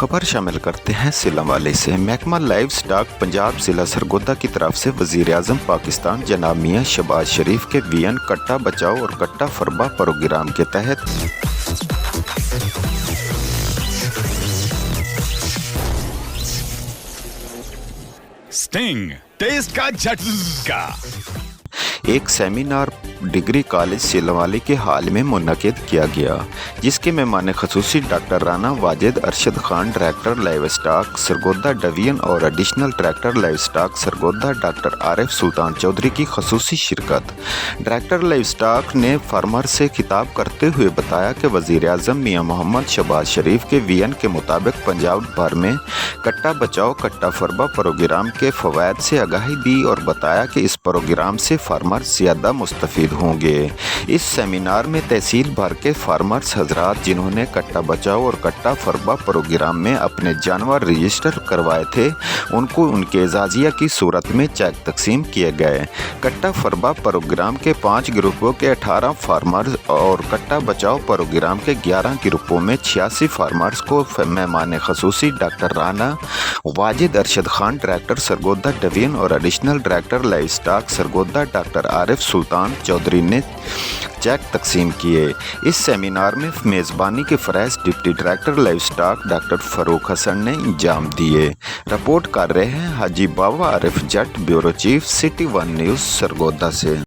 खबर शामिल करते हैं सिलावाली से। महकमा लाइव स्टॉक पंजाब जिला सरगोदा की तरफ से वज़ीर-ए-आज़म पाकिस्तान जनाब मियां शहबाज शरीफ के वीएन कट्टा बचाओ और कट्टा फरबा प्रोग्राम के तहत स्टिंग टेस्ट का झटका एक सेमिनार डिग्री कॉलेज सिलावाली के हाल में मुनक़िद किया गया, जिसके मेहमान ख़ुसूसी doctor Rana Wajid Arshad Khan, director livestock Sargodha division और additional director livestock Sargodha doctor Arif Sultan Chaudhry की ख़ुसूसी शिरकत। डायरेक्टर लाइव स्टॉक ने फार्मर से खिताब करते हुए बताया कि वज़ीर-ए-आज़म मियां मोहम्मद शहबाज शरीफ के वीएन के मुताबिक पंजाब भर में कट्टा बचाओ कट्टा फरबा प्रोग्राम के फ़वाइद से आगाही दी और बताया कि इस प्रोग्राम से फार्मर ज़्यादा मुस्तफ़ीद होंगे। इस सेमिनार में तहसील भर के फार्मर्स हजरात जिन्होंने कट्टा बचाओ और कट्टा फरबा प्रोग्राम में अपने जानवर रजिस्टर करवाए थे, उनको उनके एजाज़िया की सूरत में चेक तकसीम किए गए। कट्टा फरबा प्रोग्राम के 5 ग्रुपों के 18 फार्मर्स और कट्टा बचाओ प्रोग्राम के 11 ग्रुपों में 86 फार्मर्स को मेहमान ख़ुसूसी doctor Rana Wajid Arshad Khan, director Sargodha division और additional director livestock Sargodha doctor Arif Sultan Chaudhry ने चेक तकसीम किए। इस सेमिनार में मेज़बानी के फ़रज़ deputy director livestock doctor Farooq Hasan ने इंजाम दिए। रिपोर्ट कर रहे हैं Haji Baba Arif Jatt, bureau chief, city 1 news Sargodha से।